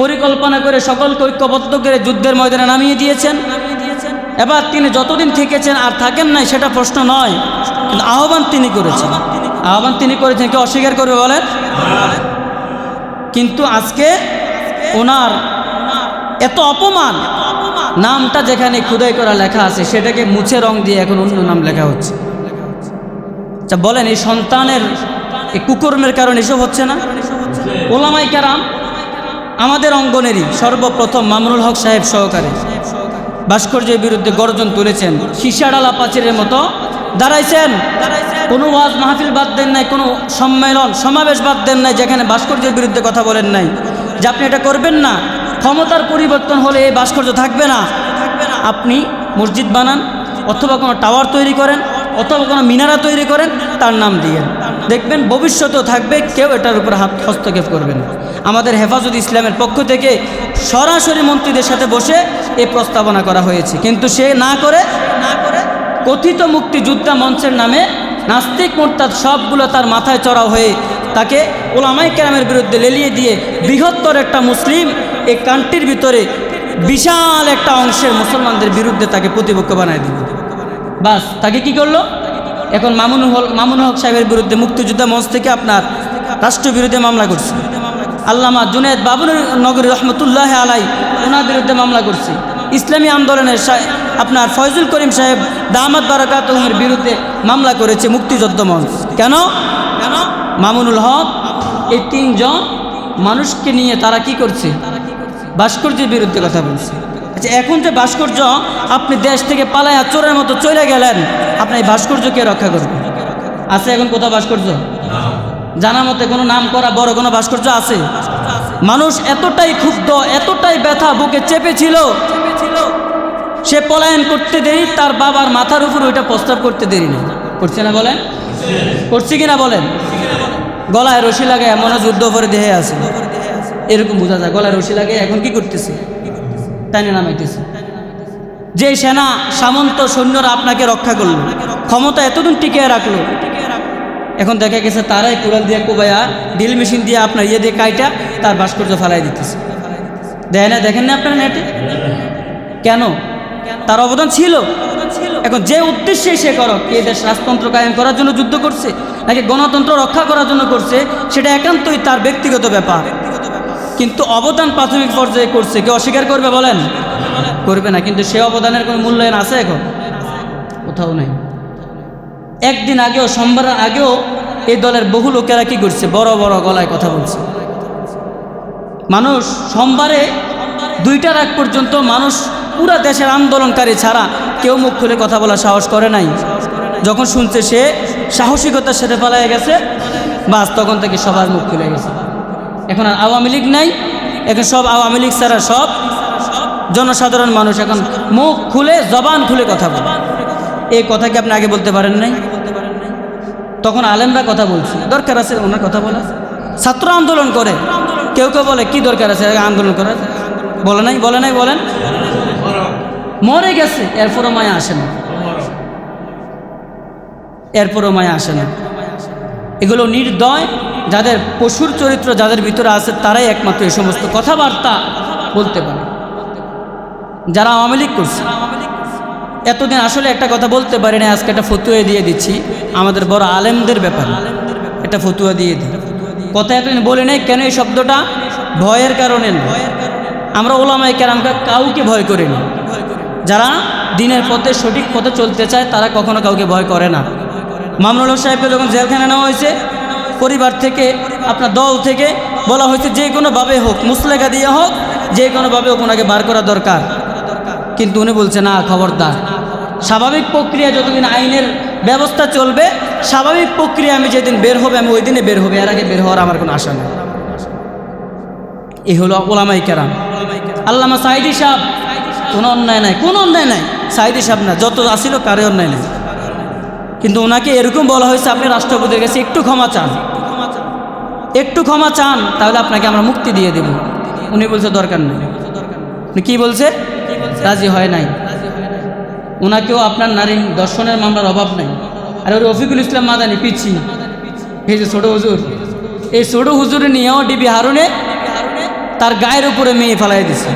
পরিকল্পনা করে সকলকে ঐক্যবদ্ধ করে যুদ্ধের ময়দানে নামিয়ে দিয়েছেন। এবার তিনি যতদিন থেকেছেন আর থাকেন নাই সেটা প্রশ্ন নয়, কিন্তু আহ্বান তিনি করেছেন। আহ্বান তিনি করেছেন, কেউ অস্বীকার করবে বলেন? কিন্তু আজকে ওনার এত অপমান, নামটা যেখানে খোদাই করা লেখা আছে সেটাকে মুছে রং দিয়ে এখন অন্য নাম লেখা হচ্ছে। আচ্ছা বলেন, এই সন্তানের এই কুকর্মের কারণে এসব হচ্ছে না? ওলামায়ে কেরাম আমাদের অঙ্গনেরই সর্বপ্রথম মামুনুল হক সাহেব সহকারে ভাস্কর্যের বিরুদ্ধে গর্জন তুলেছেন, সীসাডালা পাচিরের মতো দাঁড়াইছেন। কোনো ওয়াজ মাহফিল বাদ দেন নাই, কোনো সম্মেলন সমাবেশ বাদ দেন নাই যেখানে ভাস্কর্যের বিরুদ্ধে কথা বলেন নাই যে আপনি এটা করবেন না, ক্ষমতার পরিবর্তন হলে এই ভাস্কর্য থাকবে না। আপনি মসজিদ বানান, অথবা কোনো টাওয়ার তৈরি করেন, অথবা কোনো মিনারা তৈরি করেন, তার নাম দিয়ে দেখবেন ভবিষ্যতেও থাকবে, কেউ এটার উপর হস্তক্ষেপ করবেন। আমাদের হেফাজত ইসলামের পক্ষ থেকে সরাসরি মন্ত্রীদের সাথে বসে এই প্রস্তাবনা করা হয়েছে, কিন্তু সে না করে কথিত মুক্তিযোদ্ধা মঞ্চের নামে নাস্তিক মুরতাদ সবগুলো তার মাথায় চড়াও হয়ে তাকে ওলামায়ে কেরামের বিরুদ্ধে লেলিয়ে দিয়ে বৃহত্তর একটা মুসলিম এই কান্ট্রির ভিতরে বিশাল একটা অংশের মুসলমানদের বিরুদ্ধে তাকে প্রতিপক্ষ বানায় দিল। বাস তাকে কি করলো? এখন মামুনুল হক সাহেবের বিরুদ্ধে মুক্তিযোদ্ধা মঞ্চ থেকে আপনার রাষ্ট্রবিরোধী মামলা করছে। আল্লামা জুনায়েদ বাবুনগরী রহমতুল্লাহ আলাই ওনার বিরুদ্ধে মামলা করছে। ইসলামী আন্দোলনের আপনার ফয়জুল করিম সাহেব দামাত বারাকাতুহুর বিরুদ্ধে মামলা করেছে মুক্তিযোদ্ধা মঞ্চ। কেন? মামুনুল হক এই 3 জন মানুষকে নিয়ে তারা কি করছে? ভাস্কর্যের বিরুদ্ধে কথা বলছে। আচ্ছা এখন যে ভাস্কর্য আপনি দেশ থেকে পালায়া চোরের মতো চলে গেলেন, আপনি এই ভাস্কর্যকে রক্ষা করবেন? আছে এখন কোথাও ভাস্কর্য? জানা মতে কোনো নাম করা বড় কোনো ভাস্কর্য আছে? মানুষ এতটাই ক্ষুব্ধ, এতটাই ব্যথা বুকে চেপেছিল, সে পলায়ন করতে দেরি, তার বাবার মাথার উপর ওইটা প্রস্তাব করতে দেরি নেই। করছে না বলেন? করছে কিনা বলেন? গলায় রশি লাগে মনে যুদ্ধ করে দেহে আছে, এরকম বোঝা যায়। গলায় রশি লাগে এখন কি করতেছে? টাইনে নামাইতেছে। যে সেনা সামন্ত সৈন্যরা আপনাকে রক্ষা করলো, ক্ষমতা এতদিন টিকিয়ে রাখলো, এখন দেখা গেছে তারাই কোরআন দিয়ে কোবায়া ড্রিল মেশিন দিয়ে আপনার ইয়ে দিয়ে কাইটা তার ভাস্কর্য ফালাই দিতেছে। দেয় না? দেখেন না আপনারা নেটে? কেন? তার অবদান ছিল। এখন যে উদ্দেশ্যে সে করক, এই দেশ রাজতন্ত্র কায়েম করার জন্য যুদ্ধ করছে নাকি গণতন্ত্র রক্ষা করার জন্য করছে, সেটা একান্তই তার ব্যক্তিগত ব্যাপার, কিন্তু অবদান প্রাথমিক পর্যায়ে করছে। কেউ অস্বীকার করবে বলেন? করবে না। কিন্তু সে অবদানের কোনো মূল্যায়ন আছে? এখন কোথাও নাই। একদিন আগেও, সোমবারের আগেও এই দলের বহু লোকেরা কি করছে, বড় বড় গলায় কথা বলছে। মানুষ সোমবারে 2টার আগ পর্যন্ত মানুষ পুরা দেশের আন্দোলনকারী ছাড়া কেউ মুখ খুলে কথা বলার সাহস করে নাই। যখন শুনছে সে সাহসিকতার সাথে পালায় গেছে, বাস তখন থেকে সবার মুখ খুলে গেছে। এখন আর আওয়ামী লীগ নাই, এখন সব আওয়ামী লীগ ছাড়া সব জনসাধারণ মানুষ এখন মুখ খুলে, জবান খুলে কথা বলে। এই কথা কি আপনি আগে বলতে পারেন নাই? তখন আলেমরা কথা বলছে, দরকার আছে ওনার কথা বলা। ছাত্র আন্দোলন করে, কেউ কেউ বলে কি দরকার আছে আন্দোলন করার, বলে নাই বলেন, মরে গেছে, এরপরও মায়া আসে না, এগুলো নির্দয়, যাদের পশুর চরিত্র যাদের ভিতরে আছে তারাই একমাত্র এই সমস্ত কথাবার্তা বলতে পারে। যারা আওয়ামী লীগ করছে এতদিন আসলে একটা কথা বলতে পারি না, আজকে একটা ফতুয়া দিয়ে দিচ্ছি আমাদের বড় আলেমদের ব্যাপারে, একটা ফতুয়া দিয়ে দিই। কথা এতদিন বলে নেই কেন, এই শব্দটা ভয়ের কারণে না। আমরা ওলামায়ে কেরামকে কাউকে ভয় করি না। যারা দিনের পথে, সঠিক পথে চলতে চায় তারা কখনো কাউকে ভয় করে না। মামুনুল হক সাহেবকে যখন জেলখানে নেওয়া হয়েছে, পরিবার থেকে, আপনার দল থেকে বলা হয়েছে যে কোনোভাবে হোক, মুসলেখা দিয়ে হোক, যে কোনোভাবে হোক ওনাকে বার করা দরকার। কিন্তু উনি বলছে না, খবরদার, স্বাভাবিক প্রক্রিয়া যতদিন আইনের ব্যবস্থা চলবে, স্বাভাবিক প্রক্রিয়া আমি যেদিন বের হবে আমি ওই দিনে বের হবে, এর আগে বের হওয়ার আমার কোনো আশা নেই। এই হলো ওলামায়ে কেরাম। আল্লামা সাঈদী সাহেব, কোনো অন্যায় নাই, সাঈদী সাহেব না, যত আসিল কারে অন্যায় নেই, কিন্তু ওনাকে এরকম বলা হয়েছে আপনি রাষ্ট্রপতির কাছে একটু ক্ষমা চান, তাহলে আপনাকে আমরা মুক্তি দিয়ে দেব। উনি বলছে দরকার নেই। উনি কি বলছে? রাজি হয় নাই। ওনাকেও আপনার নারী দর্শনের মামলার অভাব নাই। আর ওই রফিকুল ইসলাম মাদানি পিচ্ছি, এই যে ছোটো হুজুর, এই ছোটো হুজুরে নিয়েও ডিবি হারুনে তার গায়ের উপরে মেয়ে ফেলাই দিছে।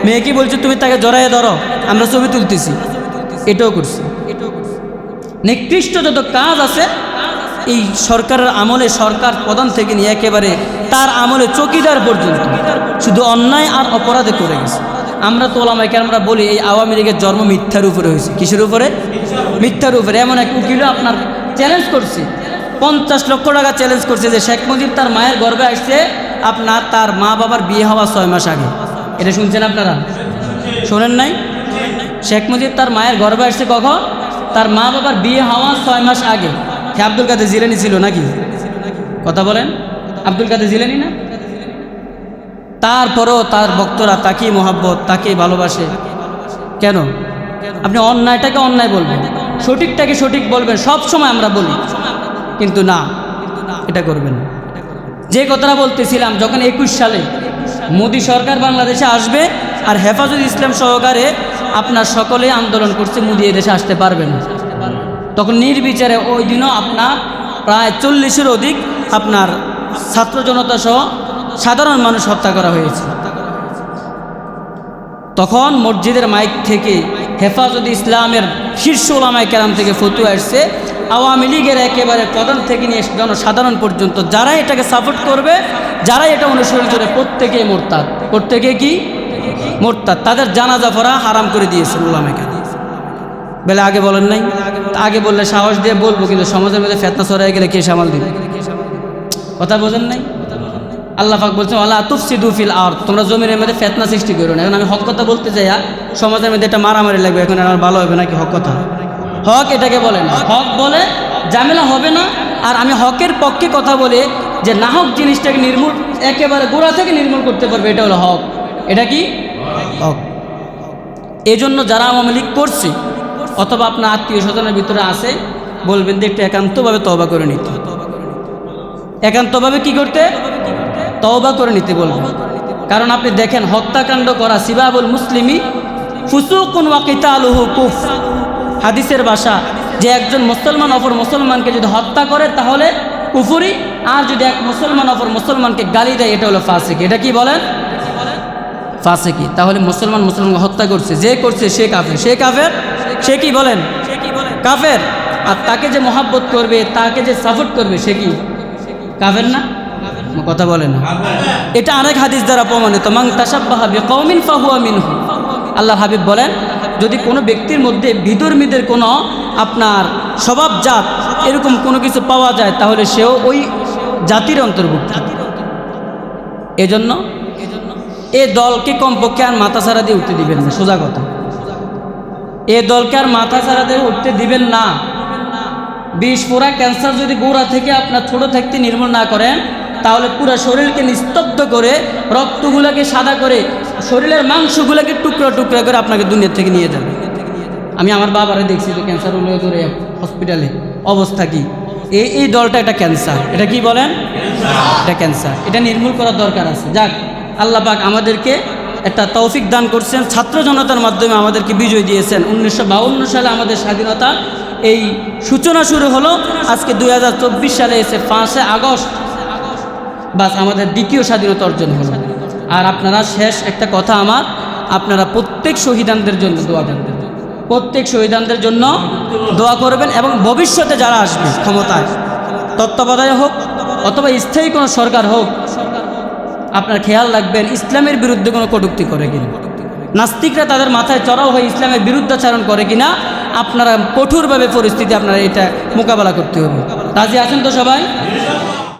মেয়ে কি বলছে, তুমি তাকে জড়াইয়ে ধরো, আমরা ছবি তুলতেছি। এটাও করছে। নিকৃষ্ট যত কাজ আছে এই সরকারের আমলে, সরকার প্রধান থেকে নিয়ে একেবারে তার আমলে চৌকিদার পর্যন্ত শুধু অন্যায় আর অপরাধে করে গেছে। আমরা তো ওলামায়ে কেরামরা বলি এই আওয়ামী লীগের জন্ম মিথ্যার উপরে হয়েছে। কিসের উপরে? মিথ্যার উপরে। এমন এক উকিল আপনার চ্যালেঞ্জ করছে, 50 লক্ষ টাকা চ্যালেঞ্জ করছে যে শেখ মুজিব তার মায়ের গর্ভে আসছে আপনার তার মা বাবার বিয়ে হওয়া 6 মাস আগে। এটা শুনছেন আপনারা? শোনেন নাই? শেখ মুজিব তার মায়ের গর্ভে আসছে কখন? তার মা বাবার বিয়ে হওয়া 6 মাস আগে। হে আব্দুল কাদের জিলানী ছিল নাকি? কথা বলেন, আব্দুল কাদের জিলানী না? তারপরও তার ভক্তরা তাকেই মোহাব্বত, তাকেই ভালোবাসে। কেন? আপনি অন্যায়টাকে অন্যায় বলবেন, সঠিকটাকে সঠিক বলবেন, সব সময় আমরা বলি, কিন্তু না, এটা করবেন না। যে কথাটা বলতেছিলাম, যখন 21 সালে মোদী সরকার বাংলাদেশে আসবে আর হেফাজত ইসলাম সহকারে আপনার সকলে আন্দোলন করছে মোদী এদেশে আসতে পারবে না, তখন নির্বিচারে ওই দিনও আপনার প্রায় 40-এর অধিক আপনার ছাত্র জনতা সহ সাধারণ মানুষ হত্যা করা হয়েছে। তখন মসজিদের মাইক থেকে হেফাজত ইসলামের শীর্ষ ওলামায়ে কেরাম থেকে ফতোয়া আসছে, আওয়ামী লীগের একেবারে প্রধান থেকে নিয়ে জনসাধারণ পর্যন্ত যারা এটাকে সাপোর্ট করবে, যারা এটা অনুসরণ করে, প্রত্যেকেই মোরতাদ। প্রত্যেকে কি? মোরতাদ। তাদের জানাজা পড়া হারাম করে দিয়েছেন ওলামায়ে কেরাম। বলে আগে বলেন নাই? আগে বললে সাহস দিয়ে বলবো, কিন্তু সমাজের মধ্যে ফিতনা ছড়ায় গেলে কে সামাল দিবে? কথা বোঝেন নাই? আল্লাহ পাক বলছেন ওয়ালা তুফসিদু ফিল আরদ, তোমরা জমিনের মধ্যে ফিতনা সৃষ্টি করো না। এখন আমি হক কথা বলতে যাই, সমাজের মধ্যে এটা মারামারি লাগবে, এখন আর ভালো হবে নাকি? হক কথা, হক এটাকে বলে না। হক বলে ঝামেলা হবে না। আর আমি হকের পক্ষে কথা বলে যে না হক জিনিসটাকে নির্মূল, একেবারে গোড়া থেকে নির্মূল করতে পারবে, এটা হলো হক। এটা কি? হক। এই জন্য যারা আওয়ামী লীগ করছে অথবা আপনার আত্মীয় স্বজনের ভিতরে আছে, বলবেন যে একটু একান্তভাবে তওবা করে নিতে। একান্তভাবে কি করতে? তওবা করে নিতে বলবেন। কারণ আপনি দেখেন, হত্যাকাণ্ড করা, সিবাবুল মুসলিমি ফুসুকুন ওয়া কিতালুহু কুফর, হাদিসের ভাষা, যে একজন মুসলমান অপর মুসলমানকে যদি হত্যা করে তাহলে কুফরি, আর যদি এক মুসলমান অপর মুসলমানকে গালি দেয় এটা হলো ফাসিক। এটা কি বলেন? ফাসিকি। তাহলে মুসলমানকে হত্যা করছে, যে করছে সে কাফের। সে কাফের, সে কি বলেন? কাফের। আর তাকে যে মহাব্বত করবে, তাকে যে সাপোর্ট করবে, সে কি কাফের না? কথা বলে না। এটা আরেক হাদিস দ্বারা প্রমাণিত, মান তাশাব্বাহা বিকওমিন ফাহুয়া মিনহুম। আল্লাহ হাবিব বলেন, যদি কোনো ব্যক্তির মধ্যে বিধর্মীদের কোনো আপনার স্বভাবজাত এরকম কোনো কিছু পাওয়া যায়, তাহলে সেও ওই জাতির অন্তর্ভুক্ত। এজন্য এ দলকে কমপক্ষে আর মাথা ছাড়া দিয়ে উঠতে দিবেন না, সোজা কথা। এ দলকে আর মাথা ছাড়া দিয়ে উঠতে দিবেন না। বিষ পোড়া ক্যান্সার যদি গোড়া থেকে আপনার ছোট থাকতে নির্মূল না করেন, তাহলে পুরো শরীরকে নিস্তব্ধ করে, রক্তগুলোকে সাদা করে, শরীরের মাংসগুলোকে টুকরা টুকরা করে আপনাকে দুনিয়া থেকে নিয়ে যাবে। আমি আমার বাবারে দেখছি তো ক্যান্সার হলে ধরে হসপিটালে অবস্থা কি। এই দলটা একটা ক্যান্সার। এটা কি বলেন? এটা ক্যান্সার। এটা নির্মূল করার দরকার আছে। যাক, আল্লাহ পাক আমাদেরকে একটা তৌফিক দান করছেন, ছাত্র জনতার মাধ্যমে আমাদেরকে বিজয় দিয়েছেন। 1952 সালে আমাদের স্বাধীনতা এই সূচনা শুরু হলো, আজকে 2024 সালে এসে 5 আগস্ট বাস আমাদের দ্বিতীয় স্বাধীনতা অর্জন হলো। আর আপনারা শেষ একটা কথা আমার, আপনারা প্রত্যেক শহীদানদের জন্য দোয়া করবেন, প্রত্যেক শহীদানদের জন্য দোয়া করবেন। এবং ভবিষ্যতে যারা আসবে ক্ষমতায়, তত্ত্বাবধায়ক হোক অথবা স্থায়ী কোনো সরকার হোক, আপনার খেয়াল রাখবেন ইসলামের বিরুদ্ধে কোনো কটূক্তি করে কিনা, নাস্তিকরা তাদের মাথায় চড়াও হয়ে ইসলামের বিরুদ্ধাচারণ করে কিনা। আপনারা কঠোরভাবে পরিস্থিতি আপনারা এটা মোকাবেলা করতে হবে। রাজি আছেন তো সবাই?